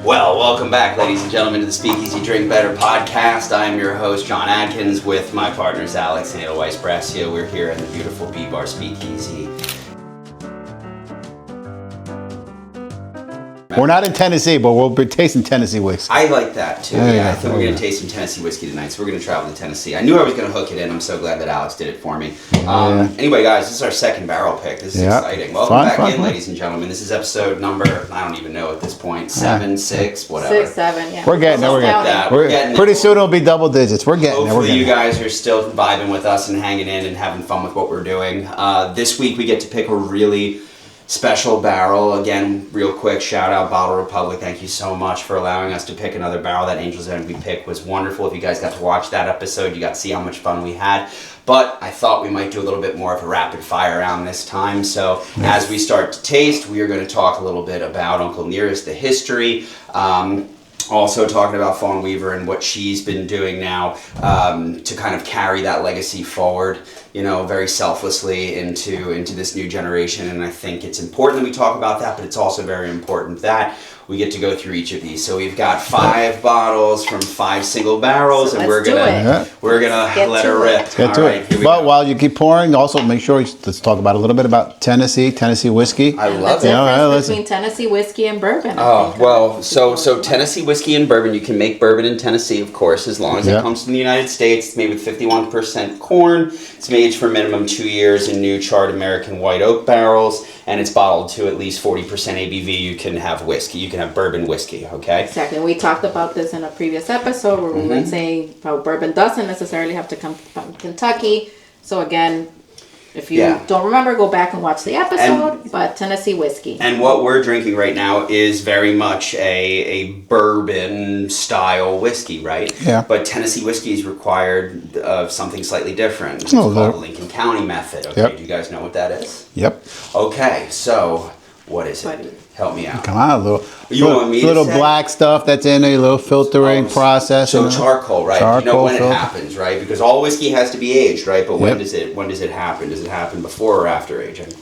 Well, welcome back, ladies and gentlemen, to the Speakeasy Drink Better podcast. I am your host, John Adkins, with my partners, Alex and Edelweiss Brasio. We're here in the beautiful B-Bar Speakeasy. We're not in Tennessee, but we'll be tasting Tennessee whiskey. I like that, too. I think we're going to taste some Tennessee whiskey tonight, so we're going to travel to Tennessee. I knew I was going to hook it in. I'm so glad that Alex did it for me. Anyway, guys, this is our second barrel pick. This is exciting. Welcome back in, ladies and gentlemen. This is episode number, I don't even know at this point, 7, 6, whatever. 6, 7, yeah. We're getting there. We're getting pretty soon it'll be double digits. We're getting there. Hopefully you guys are still vibing with us and hanging in and having fun with what we're doing. This week we get to pick a really special barrel. Again, real quick, shout out Bottle Republic. Thank you so much for allowing us to pick another barrel. That Angel's End we picked was wonderful. If you guys got to watch that episode, you got to see how much fun we had. But I thought we might do a little bit more of a rapid fire round this time. So as we start to taste, we are going to talk a little bit about Uncle Dearest, the history. Also talking about Fawn Weaver and what she's been doing now to kind of carry that legacy forward, you know, very selflessly into this new generation. And I think it's important that we talk about that, but it's also very important that we get to go through each of these. So we've got 5 bottles from 5 single barrels, and we're gonna let her rip. Get to it. But while you keep pouring, also make sure let's talk about a little bit about Tennessee whiskey. I love it. The difference between Tennessee whiskey and bourbon. So Tennessee whiskey and bourbon, you can make bourbon in Tennessee, of course, as long as it comes from the United States. It's made with 51% corn. It's aged for minimum 2 years in new charred American white oak barrels, and it's bottled to at least 40% ABV. You can have whiskey. You can have bourbon whiskey, okay? Exactly. We talked about this in a previous episode where we were saying how bourbon doesn't necessarily have to come from Kentucky. So again, if you don't remember, go back and watch the episode, but Tennessee whiskey. And what we're drinking right now is very much a bourbon style whiskey, right? Yeah. But Tennessee whiskey is required of something slightly different. It's called the Lincoln County method, okay? Yep. Do you guys know what that is? Yep. Okay, so what is it? Help me out. Come on, little black stuff that's in a little filtering process. So charcoal, right? Charcoal, you know when it happens, right? Because all whiskey has to be aged, right? But when does it happen? Does it happen before or after aging?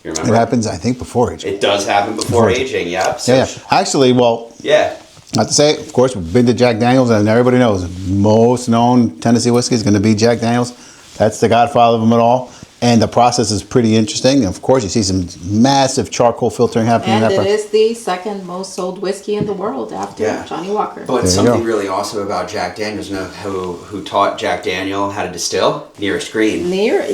You remember? It happens, I think, before aging. It does happen before aging, yep. So Actually, not to say, of course, we've been to Jack Daniels, and everybody knows the most known Tennessee whiskey is going to be Jack Daniels. That's the godfather of them all. And the process is pretty interesting. Of course, you see some massive charcoal filtering happening. And it is the second most sold whiskey in the world after Johnny Walker. But something really awesome about Jack Daniels, you know who taught Jack Daniel how to distill? Dearest Green. This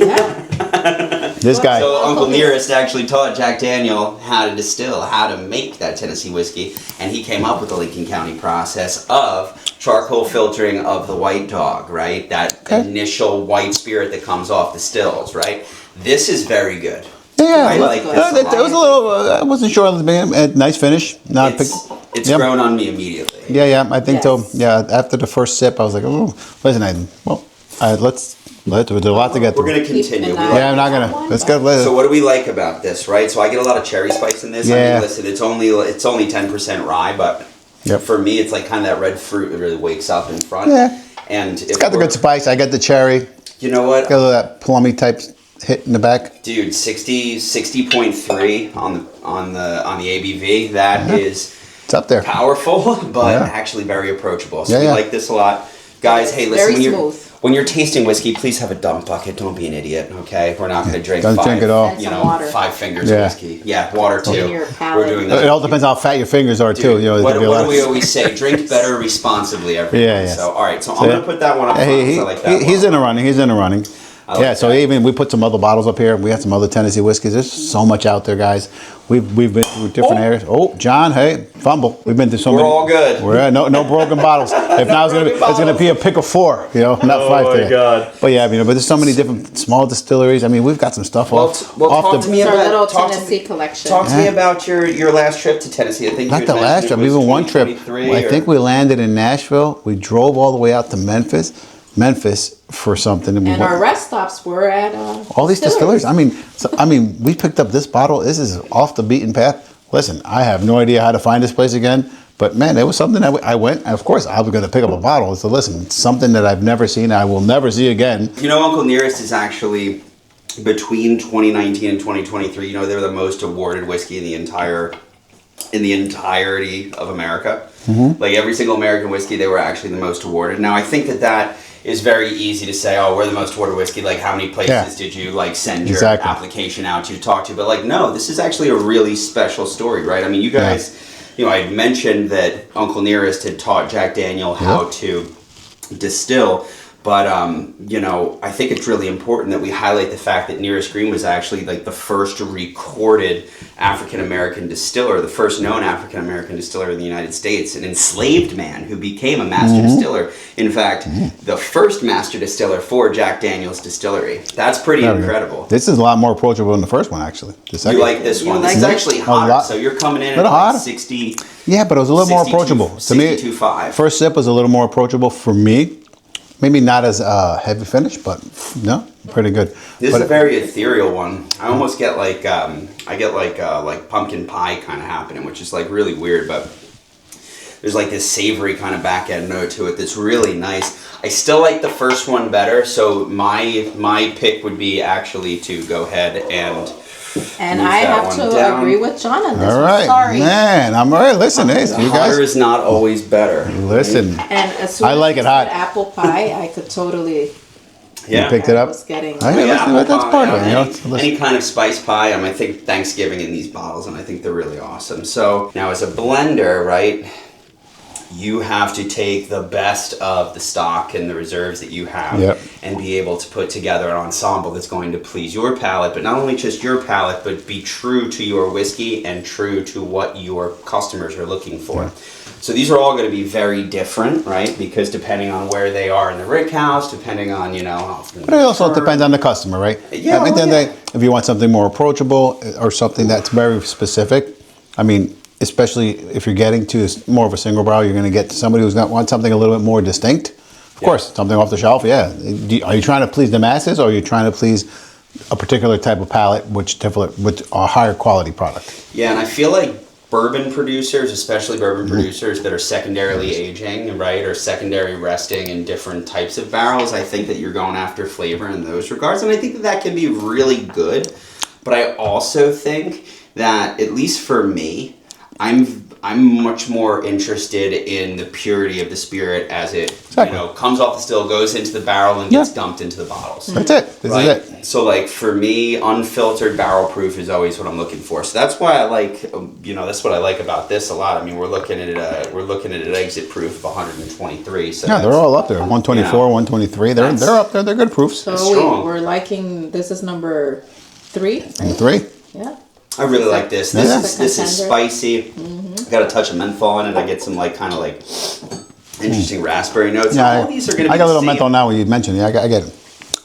guy. So Uncle Dearest actually taught Jack Daniel how to distill, how to make that Tennessee whiskey. And he came up with the Lincoln County process of charcoal filtering of the white dog, right? That initial white spirit that comes off the stills, right? This is very good. Yeah, I like this it was a little. I wasn't sure. Nice finish. It's grown on me immediately. Yeah, I think so. Yeah, after the first sip, I was like, oh, listen, let's there's a lot to get through. We're gonna continue. I'm not gonna. Let's go. So what do we like about this, right? So I get a lot of cherry spice in this. I mean, listen, it's only 10% rye, but for me, it's like kind of that red fruit that really wakes up in front. Yeah, and it's got the good spice. I got the cherry. You know what? Got a little that plummy type hit in the back. Dude, 60.3 on the ABV. That is, it's up there. Powerful, but actually very approachable. So we like this a lot. Guys, hey, listen, when you're tasting whiskey, please have a dump bucket. Don't be an idiot, okay? We're not going to drink drink it all. 5 fingers of whiskey. Yeah, water too. We're doing that. It all depends how fat your fingers are too. You know, what do we always say? Drink better responsibly, everyone. Yeah. So, all right, so I'm going to put that one up front. I like that He's in the running. So even we put some other bottles up here. We had some other Tennessee whiskeys. There's so much out there, guys. We've been through different areas. Oh, John, hey, fumble. We've been through so many. We're all good. We're no broken bottles. If not, it's gonna be a pick of 4. You know, not 5 today. Oh my God. But yeah, but there's so many different small distilleries. I mean, we've got some stuff talk to me about our little Tennessee collection. Talk to me about your last trip to Tennessee. I think not the last trip. Even one trip. I think we landed in Nashville. We drove all the way out to Memphis for something. And our rest stops were at all these distilleries. I mean, we picked up this bottle. This is off the beaten path. Listen, I have no idea how to find this place again, but man, it was something that I went. Of course, I was going to pick up a bottle. So listen, it's something that I've never seen. I will never see again. You know, Uncle Dearest is actually between 2019 and 2023. You know, they're the most awarded whiskey in the entire in the entirety of America. Mm-hmm. Like every single American whiskey, they were actually the most awarded. Now I think that is very easy to say, oh, we're the most awarded whiskey. Like how many places did you like send your application out to talk to? But like, no, this is actually a really special story, right? I mean, you guys, you know, I mentioned that Uncle Nearest had taught Jack Daniel how to distill. But, you know, I think it's really important that we highlight the fact that Nearest Green was actually like the first recorded African-American distiller, the first known African-American distiller in the United States, an enslaved man who became a master distiller. In fact, the first master distiller for Jack Daniel's distillery. That's pretty incredible. This is a lot more approachable than the first one, actually. You like this one? This is actually hotter, so you're coming in at like 60. Yeah, but it was a little more approachable. To me, 62.5. First sip was a little more approachable for me. Maybe not as heavy finish, but no, pretty good. This is a very ethereal one. I almost get like like pumpkin pie kind of happening, which is like really weird, but there's like this savory kind of back end note to it that's really nice. I still like the first one better, so my pick would be actually to go ahead and I have to agree with John on this. All right, one. Sorry, man. I'm all right. Listen, hey, you guys. Hotter is not always better. Listen, and as soon I like as it hot. Apple pie, I could totally. You picked it up. Was getting, that's part of it. You know, any kind of spice pie. I think Thanksgiving in these bottles, and I think they're really awesome. So now, as a blender, right? You have to take the best of the stock and the reserves that you have and be able to put together an ensemble that's going to please your palate, but not only just your palate, but be true to your whiskey and true to what your customers are looking for. So these are all going to be very different, right? Because depending on where they are in the rick house, depending on, you know... But it also depends on the customer, right? Yeah, at the end of the day, if you want something more approachable or something that's very specific, I mean... Especially if you're getting to more of a single barrel, you're going to get to somebody who's going to want something a little bit more distinct. Of course, something off the shelf, Are you trying to please the masses, or are you trying to please a particular type of palate, with a higher quality product? Yeah, and I feel like bourbon producers, especially bourbon producers that are secondarily aging, right, or secondary resting in different types of barrels, I think that you're going after flavor in those regards, and I think that can be really good. But I also think that, at least for me, I'm much more interested in the purity of the spirit as it comes off the still, goes into the barrel, and gets dumped into the bottles. That's it. This is it. So like for me, unfiltered barrel proof is always what I'm looking for. So that's why I like, that's what I like about this a lot. I mean, we're looking at an exit proof of 123. So they're all up there. 124, 123. They're up there. They're good proofs. So we're liking. This is number 3. Number 3. Yeah. I really like this. This is spicy. Got a touch of menthol in it. I get some kind of interesting raspberry notes. Yeah, all these are going to be I got a little menthol now when you mentioned it. I get it.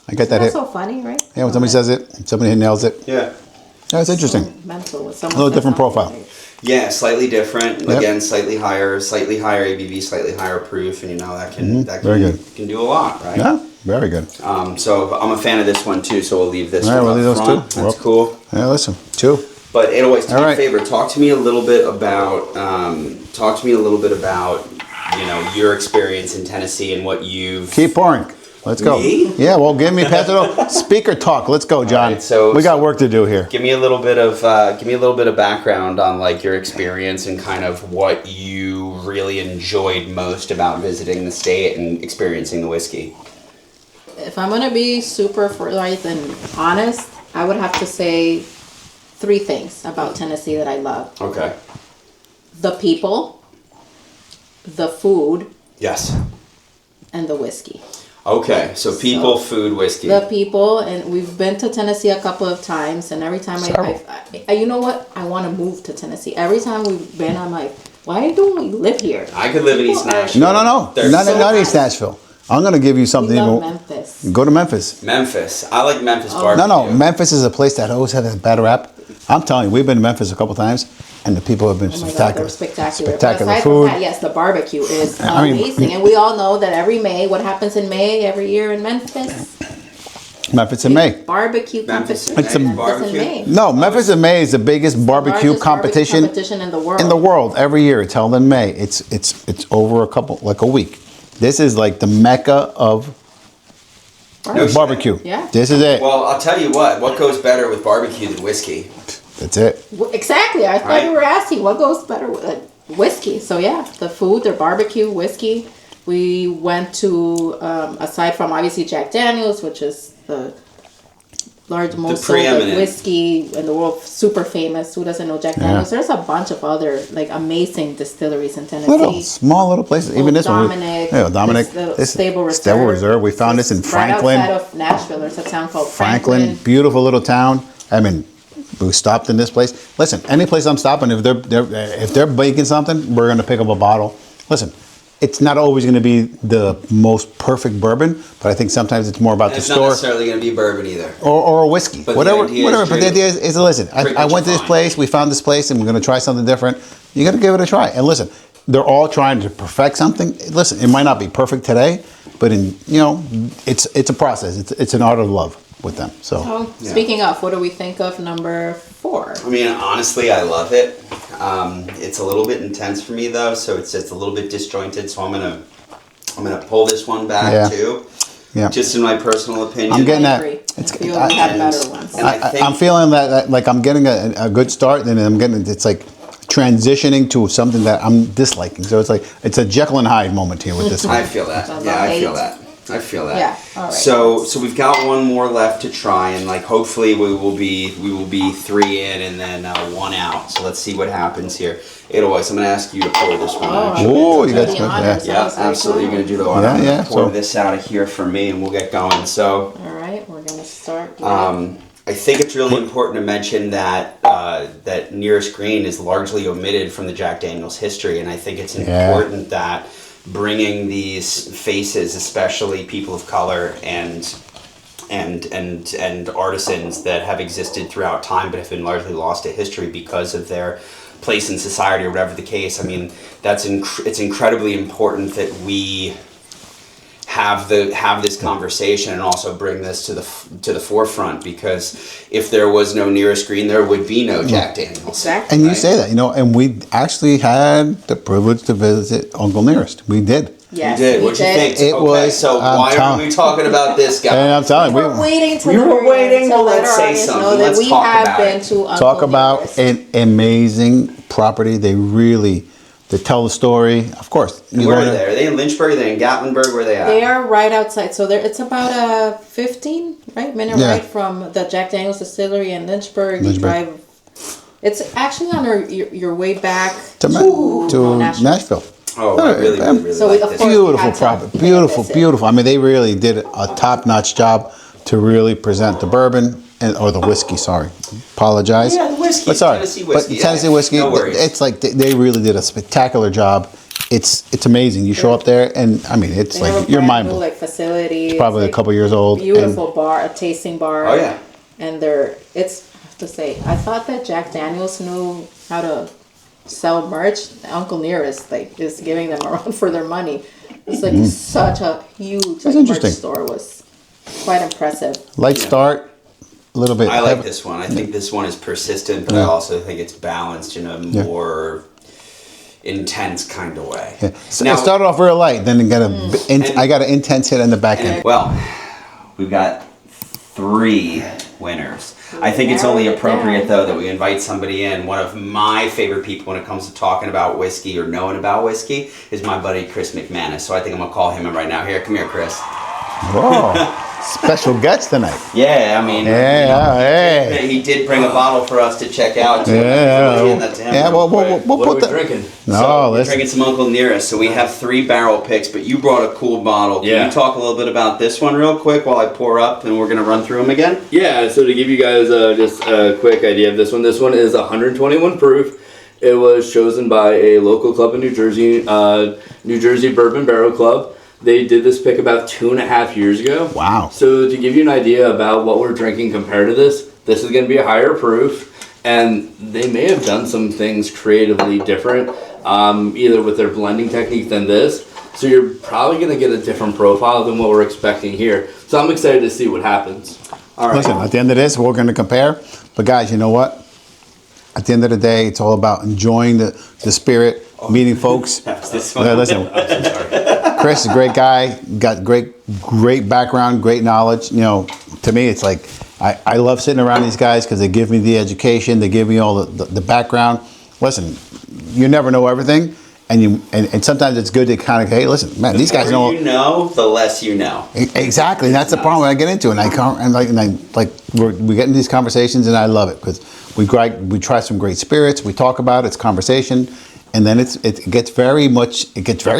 I get that hit. That's so funny, right? Yeah, when somebody says it, somebody nails it. Yeah. Yeah, it's interesting. Menthol with a little different profile. Yeah, slightly different. Again, slightly higher ABV, slightly higher proof, and that can do a lot, right? Yeah, very good. So I'm a fan of this one too. So we'll leave this. All right, we'll leave those front. two. That's cool. Yeah, listen, 2. But anyways, do me a favor. Talk to me a little bit about your experience in Tennessee and what you've. Keep pouring. Let's go. Me? Yeah, well, pass it over. Speaker talk. Let's go, John. Right, so we got work to do here. Give me a little bit of background on your experience and kind of what you really enjoyed most about visiting the state and experiencing the whiskey. If I'm gonna be super forthright and honest, I would have to say 3 things about Tennessee that I love. Okay. The people, the food, yes, and the whiskey. Okay, so people, food, whiskey. The people, and we've been to Tennessee a couple of times, and every time I you know what? I want to move to Tennessee. Every time we've been, I'm like, why don't we live here? I could live in East Nashville. No. Not East Nashville. I'm going to give you something. We love Memphis. Go to Memphis. I like Memphis barbecue. No. Memphis is a place that always had a bad rap. I'm telling you, we've been to Memphis a couple times, and the people have been spectacular. Spectacular. Spectacular aside food. From that, yes, the barbecue is amazing. And we all know that every May, what happens in May every year in Memphis? Memphis in May. Barbecue competition. Memphis in May. No, Memphis in May is the biggest barbecue competition in the world. In the world, every year. It's held in May. It's over a week. This is like the mecca of barbecue. Yeah. This is it. Well, I'll tell you what goes better with barbecue than whiskey? That's it. Exactly. I thought Right. you were asking what goes better with whiskey. So yeah, the food, their barbecue, whiskey. We went to aside from obviously Jack Daniel's, which is the most sold preeminent. whiskey in the world, super famous. Who doesn't know Jack Daniel's? There's a bunch of other like amazing distilleries in Tennessee. Small little places. Even this Dominic, one. Dominic. this Stable Reserve. We found this in Franklin. Right outside of Nashville, there's a town called Franklin, beautiful little town. I mean, we stopped in this place. Listen, any place I'm stopping, if they're baking something, we're gonna pick up a bottle. Listen, it's not always gonna be the most perfect bourbon, but I think sometimes it's more about And the it's store. not necessarily going to be bourbon either. Or a whiskey, But whatever. the idea But is the idea is listen. I went to this fine. place. We found this place, and we're gonna try something different. You got to give it a try. And listen, they're all trying to perfect something. Listen, it might not be perfect today, but it's a process. It's an art of love with them. So So, speaking of, what do we think of number 4? I mean, honestly, I love it. It's a little bit intense for me though, so it's a little bit disjointed. So I'm gonna pull this one back too. Yeah. Just in my personal opinion. I'm getting that. I feel we have better ones. And I think I'm feeling that like I'm getting a good start, and I'm getting it's like transitioning to something that I'm disliking. So it's a Jekyll and Hyde moment here with this one. I feel that. Sounds Yeah, like I feel hate. that. I feel that. Yeah, all right. So we've got one more left to try, and like hopefully we will be 3 in and then 1 out. So let's see what happens here. Edelweiss, I'm gonna ask you to pour this one. Oh, actually. Oh, you Do got the some, honors. yeah. Yeah, Sounds like absolutely. You're fun. gonna do the honor. Yeah, I'm gonna yeah, pour so- this out of here for me, and we'll get going. So. All right, we're gonna start. I think it's really important to mention that that Nearest Green is largely omitted from the Jack Daniel's history, and I think it's important that bringing these faces, especially people of color and artisans that have existed throughout time but have been largely lost to history because of their place in society or whatever the case. I mean, it's incredibly important that we have this conversation and also bring this to the forefront, because if there was no Nearest Green, there would be no Jack Daniel's. Exactly. And you Right. say that, and we actually had the privilege to visit Uncle Nearest. We did. Yes, You did. we What'd you did. think? It okay, was- so I'm why are telling- we talking about this guy? And I'm telling We you, were waiting to We were hurry waiting, to well, let let's our say audience know something. that Let's we talk have about been it. to Uncle talk about Nearest. an amazing property. They tell the story. Of course. Where are they? Are they in Lynchburg? Are they in Gatlinburg? Where are they at? They are right outside, so it's about a 15 minute Yeah. ride from the Jack Daniel's distillery in Lynchburg. You Lynchburg. drive. It's actually on your way back To Nashville. Nashville. Oh, I really So like of this. course- Beautiful had to property. pay a Beautiful, visit. beautiful. I mean, they really did a top-notch job to really present the bourbon or the whiskey. Sorry, apologize. Yeah, the whiskey, But sorry, Tennessee whiskey, But Tennessee yeah. whiskey. No worries. It's like they really did a spectacular job. It's amazing. You show up there, and I mean, it's They have like a you're brand mind new, blown. like facility. It's, Probably like, a couple years old. Beautiful bar, a tasting bar. Oh, yeah. And it's I have to say, I thought that Jack Daniel's knew how to sell merch. Uncle Nearest is giving them a run for their money. It's like such a huge merch interesting. store. Was quite impressive. Light start, a little bit. I like heavy. this one. I think this one is persistent, but I also think it's balanced in a more intense kind of way. Yeah. So Now- it started off real light, then I got an intense hit on the back end. Well, we've got 3 winners. I think it's only Narrowed it appropriate, down. though, that we invite somebody in. One of my favorite people when it comes to talking about whiskey or knowing about whiskey is my buddy Chris McManus. So I think I'm going to call him in right now. Here, come here, Chris. Whoa, special guts tonight. Yeah, I mean, Hey. he did bring a bottle for us to check out. So Yeah. I'm hand that to him Yeah, real well, quick. we'll What are put we the. drinking? No, So we're listen. drinking some Uncle Nearest. So we have 3 barrel picks, but you brought a cool bottle. Can Yeah. you talk a little bit about this one real quick while I pour up, and we're gonna run through them again? Yeah, so to give you guys just a quick idea of this one is 121 proof. It was chosen by a local club in New Jersey, New Jersey Bourbon Barrel Club. They did this pick about 2.5 years ago. Wow. So to give you an idea about what we're drinking compared to this is going to be a higher proof, and they may have done some things creatively different, either with their blending technique than this. So you're probably going to get a different profile than what we're expecting here. So I'm excited to see what happens. All right. Listen, at the end of this, we're going to compare. But guys, you know what? At the end of the day, it's all about enjoying the spirit, meeting folks. That's this Yeah, one. listen, Chris is a great guy. Got great background, great knowledge. To me, it's like I love sitting around these guys because they give me the education, they give me all the background. Listen, you never know everything, and sometimes it's good to kind of, hey, listen, man, these guys know. The more you know, the less you know. Exactly, and that's the problem I get into, and we get in these conversations, and I love it because we try some great spirits, we talk about it, it's conversation. And then it gets very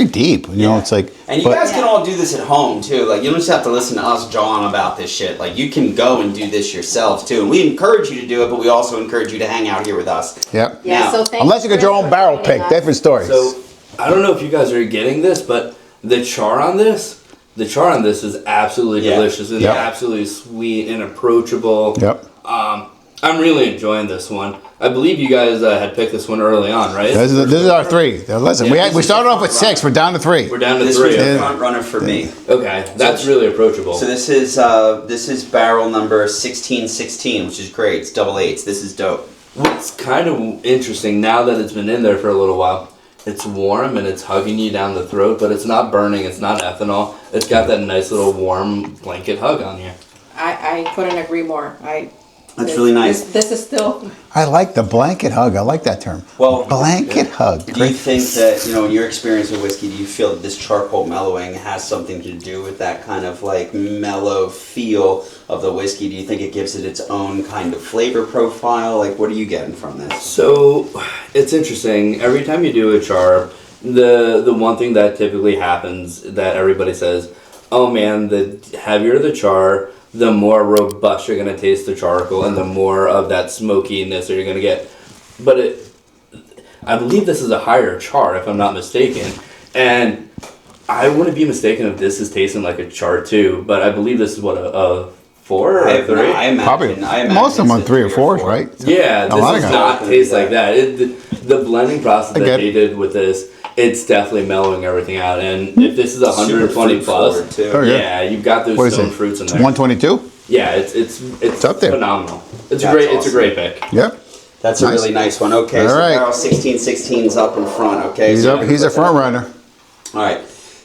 deep. You know, it's like. And you guys can all do this at home too. Like, you don't just have to listen to us jawing about this shit. Like, you can go and do this yourselves too. And we encourage you to do it, but we also encourage you to hang out here with us. Yep. Yeah. Now, So unless you get your own barrel pick, different stories. So I don't know if you guys are getting this, but the char on this is absolutely delicious and absolutely sweet and approachable. Yep. I'm really enjoying this one. I believe you guys had picked this one early on, right? This is our 3. Now, listen, we started off with 6. We're down to 3. We're down to this 3. was the front runner for me. Okay, that's really approachable. So this is barrel number 1616, which is great. It's double 8s. This is dope. What's kind of interesting now that it's been in there for a little while, it's warm and it's hugging you down the throat, but it's not burning. It's not ethanol. It's got that nice little warm blanket hug on you. I couldn't agree more. That's really nice. This is still. I like the blanket hug. I like that term. Well, blanket hug. Do you think that, in your experience with whiskey, do you feel that this charcoal mellowing has something to do with that kind of like mellow feel of the whiskey? Do you think it gives it its own kind of flavor profile? Like, what are you getting from this? So, it's interesting. Every time you do a char, the one thing that typically happens that everybody says, oh man, the heavier the char, the more robust you're going to taste the charcoal and the more of that smokiness that you're going to get. But I believe this is a higher char, if I'm not mistaken. And I wouldn't be mistaken if this is tasting like a char too, but I believe this is what, a 4 or a 3? I imagine, Probably. Most of them are 3 or 4s, right? Yeah, this lot of does guys. not taste like that. The blending process that they did with this, it's definitely mellowing everything out. And if this is 120 plus, Oh, yeah, you've got those What is stone it? fruits in there. 122? Yeah, it's up there. phenomenal. It's That's great. It's a awesome. great pick. Yep. That's a Nice. really nice one. Okay, All so right. barrel 1616's up in front. Okay, He's so he's a front runner. All right,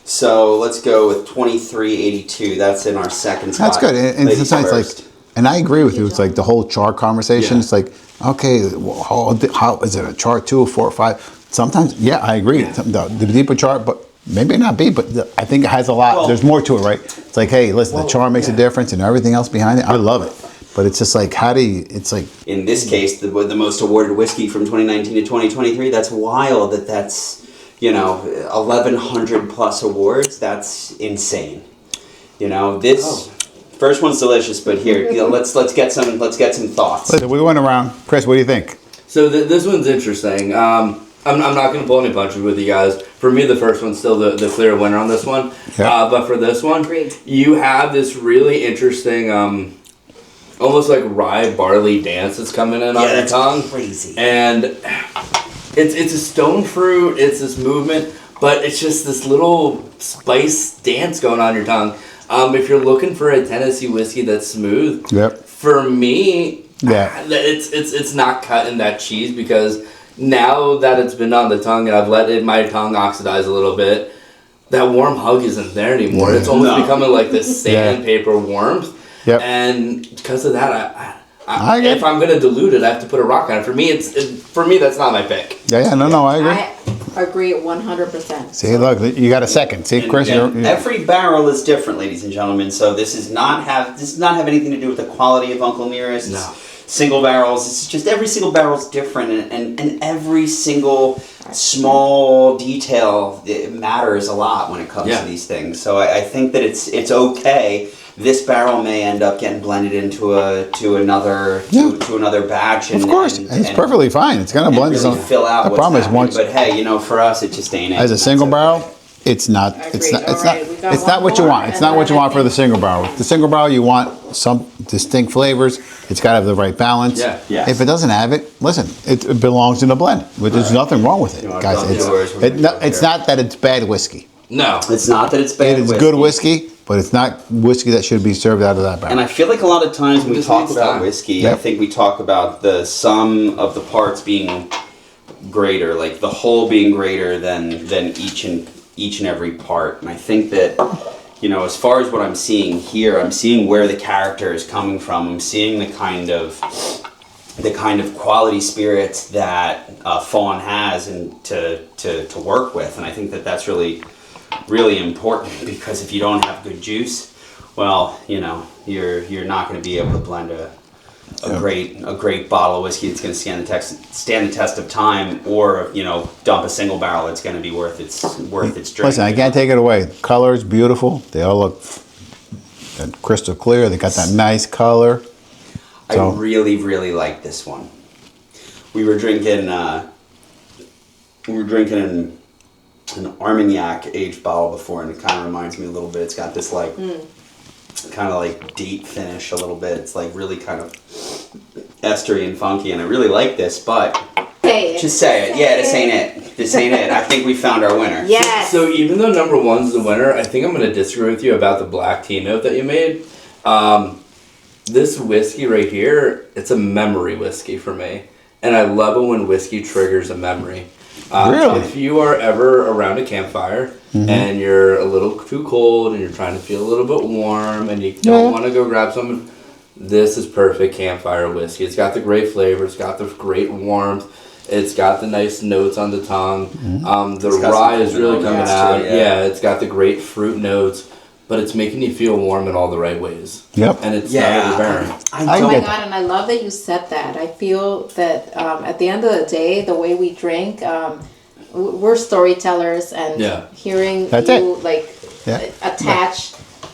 so let's go with 2382. That's in our second spot. That's good. And Ladies sometimes first. and I agree with you. It's like the whole char conversation. Yeah. It's like, okay, well, how is it a char 2, 4, 5? Sometimes, yeah, I agree. The deeper char, but maybe not be, but I think it has a lot. Well- There's more to it, right? It's like, hey, listen, the char makes a difference and everything else behind it. I love it. But it's just like, it's like, In this case, the most awarded whiskey from 2019 to 2023. That's wild. That's 1,100 plus awards. That's insane. This first one's delicious, but here let's get some thoughts. listen, we went around. Chris, what do you think? So this one's interesting. I'm not going to pull any punches with you guys. For me, the first one's still the clear winner on this one. Yeah. But for this one, Agreed. you have this really interesting, almost like rye barley dance that's coming in on your that's tongue. crazy. And it's a stone fruit. It's this movement, but it's just this little spice dance going on your tongue. If you're looking for a Tennessee whiskey that's smooth, Yep. for me, Yeah. it's not cutting that cheese because now that it's been on the tongue and I've let my tongue oxidize a little bit, that warm hug isn't there anymore. Yeah. It's almost No. becoming like this sandpaper warmth. Yep. And because of that, I get if I'm gonna dilute it, I have to put a rock on it. For me, that's not my pick. Yeah, no, I agree. I agree 100%. See, look, you got a second. See, Chris, And you're every barrel is different, ladies and gentlemen. So this does not have anything to do with the quality of Uncle Nearest. No. Single barrels. It's just every single barrel is different, and every single small detail it matters a lot when it comes Yeah. to these things. So I think that it's okay. This barrel may end up getting blended into another batch. of course, and it's perfectly fine. It's gonna and blend. really fill out the what's problem is happening. once But hey, for us, it just ain't it. as a That's single okay. barrel, it's not. It's Agreed. not. It's All not. right, we got It's not one what you more, want. It's and not then what you I want for think- the single barrel. The single barrel, you want some distinct flavors. It's got to have the right balance. Yeah. Yes. If it doesn't have it, listen, it belongs in a blend. But there's nothing wrong with it, You know, guys. I've done yours, we're gonna go It's here. not that it's bad whiskey. No. It's not that it's bad. It is good whiskey, but it's not whiskey that should be served out of that barrel. And I feel like a lot of times when we This talk needs about time. whiskey, Yep. I think we talk about the sum of the parts being greater, like the whole being greater than each and every part. And I think that you know, as far as what I'm seeing here, I'm seeing where the character is coming from. I'm seeing the kind of quality spirits that Fawn has and to work with, and I think that that's really important, because if you don't have good juice, well, you know, you're not going to be able to blend a great bottle of whiskey that's going to stand the test of time, or, you know, dump a single barrel that's going to be worth its drink. Listen, I can't take it away. Color's beautiful. They all look crystal clear. They got that nice color. So. I really like this one. We were drinking an Armagnac aged bottle before, and it kind of reminds me a little bit. It's got this like kind of like date finish a little bit. It's like really kind of estery and funky, and I really like this. But just say it. Yeah, this ain't it. This ain't it. I think we found our winner. Yes. So even though number one's the winner, I think I'm going to disagree with you about the black tea note that you made. This whiskey right here, it's a memory whiskey for me. And I love it when whiskey triggers a memory. Really? If you are ever around a campfire and you're a little too cold and you're trying to feel a little bit warm and you don't want to go grab some, this is perfect campfire whiskey. It's got the great flavor. It's got the great warmth. It's got the nice notes on the tongue. The rye is really coming out. Yeah, it's got the great fruit notes. But it's making you feel warm in all the right ways. Yep. And it's not overbearing. Oh my God, and I love that you said that. I feel that at the end of the day, the way we drink, we're storytellers, and hearing attach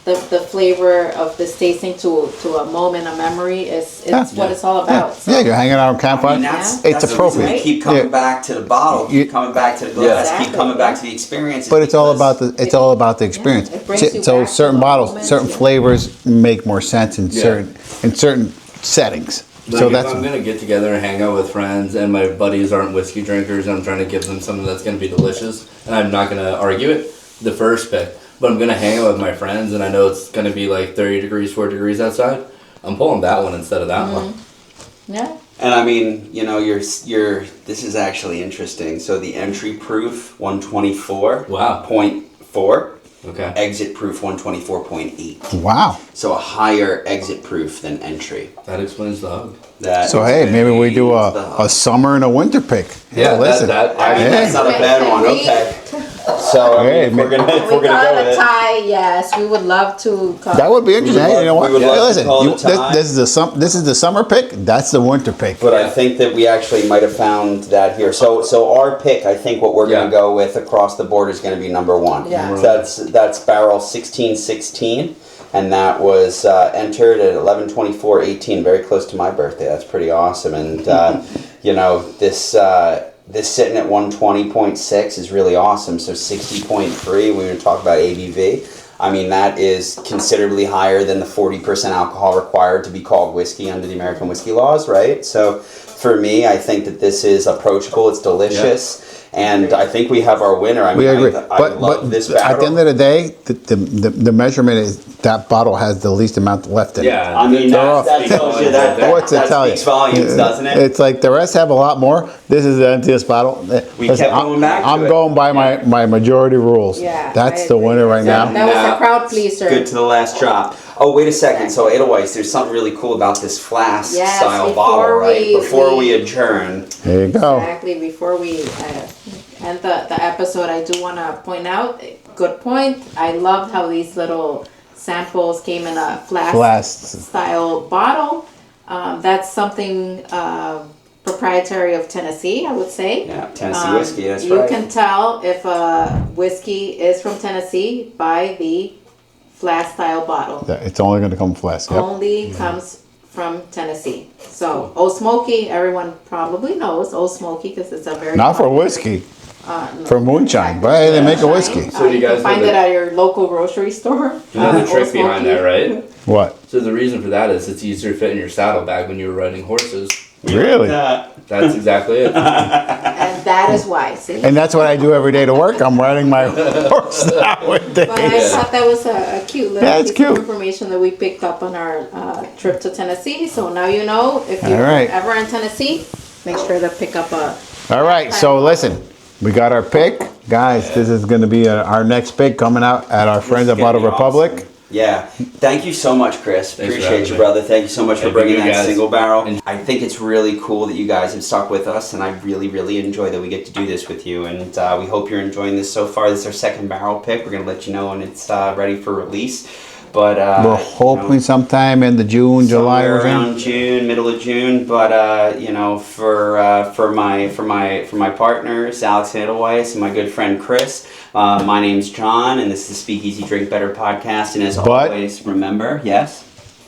the flavor of this tasting to a moment, a memory is what it's all about. So. Yeah, you're hanging out on campfire. I mean, it's appropriate. You keep coming back to the bottle, keep coming back to the glass, keep coming back to the experience. But it's all about the experience. it brings you So back certain to the bottles, moment, certain flavors make more sense in certain settings. Like So if that's I'm going to get together and hang out with friends and my buddies aren't whiskey drinkers, I'm trying to give them something that's going to be delicious, and I'm not going to argue it, the first pick. But I'm going to hang out with my friends and I know it's going to be like 30 degrees, 40 degrees outside. I'm pulling that one instead of that one. Yeah. And I mean, you know, this is actually interesting. So the entry proof 124. Wow. 0.4. Okay. Exit proof 124.8. wow. So a higher exit proof than entry. That explains the hug. So hey, maybe we do a summer and a winter pick. Yeah, listen. That's not a bad one. Okay. So I mean, if we're gonna go with it, tie, yes, we would love to. That would be interesting. Hey, you know what? we would love to Listen, call it a tie. this is the summer pick. That's the winter pick. But I think that we actually might have found that here. So our pick, I think what we're going to go with across the board is going to be number one. Yeah. So that's barrel 1616, and that was entered at 11/24/18, very close to my birthday. That's pretty awesome. And you know, this sitting at 120.6 is really awesome. So 60.3, we were talking about ABV. I mean, that is considerably higher than the 40% alcohol required to be called whiskey under the American whiskey laws, right? So for me, I think that this is approachable. It's delicious. And I think we have our winner. I mean, We agree. I love this barrel. At the end of the day, the measurement is that bottle has the least amount left in it. Yeah. I mean, that tells you that What's it tell you? speaks volumes, doesn't it? It's like the rest have a lot more. This is the emptiest bottle. We kept going back to I'm it. going by my majority rules. Yeah, That's I the agree. winner right now. That was a crowd pleaser. Good to the last drop. Oh, wait a second. So Edelweiss, there's something really cool about this flask style bottle, right? Before we adjourn. There you go. Exactly. Before we end the episode, I do want to point out, good point. I loved how these little samples came in a flask style bottle. That's something proprietary of Tennessee, I would say. Yeah, Tennessee whiskey, that's you right. can tell if a whiskey is from Tennessee by the flask style bottle. It's only going to come flask. Yep. Only comes from Tennessee. So Old Smoky, everyone probably knows Old Smoky because it's a very Not for popular- whiskey. For moonshine. But hey, they make a whiskey. So do you you guys can find know it that- at your local grocery store. You know the Old trick behind Smoky. that, right? What? So the reason for that is it's easier to fit in your saddlebag when you were riding horses. Really? That's exactly it. And that is why. See? And that's what I do every day to work. I'm riding my horse nowadays. But I thought that was a cute little Yeah, it's piece of cute. information that we picked up on our trip to Tennessee. So now you know, if you're All right. ever in Tennessee, make sure to pick up a... All right, so listen. We got our pick. Guys, this is going to be our next pick coming out at our friends at It's gonna Bottle be Republic. awesome. Yeah. Thank you so much, Chris. Thanks for Appreciate having you, me. brother. Thank you so much for Thank bringing you, that guys. single barrel. And- I think it's really cool that you guys have stuck with us, and I really, really enjoy that we get to do this with you. And we hope you're enjoying this so far. This is our second barrel pick. We're going to let you know when it's ready for release. But We're hoping sometime in the June, July somewhere or something. around June, middle of June. But for my partners, Alex Edelweiss, and my good friend Chris. My name's John, and this is the Speakeasy Drink Better podcast. And as always, remember, yes,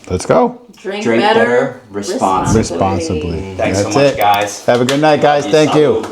Let's go. Drink Drink better better responsibly. Responsibly. Thanks That's so much, it. guys. Have a good night, guys. Thank you.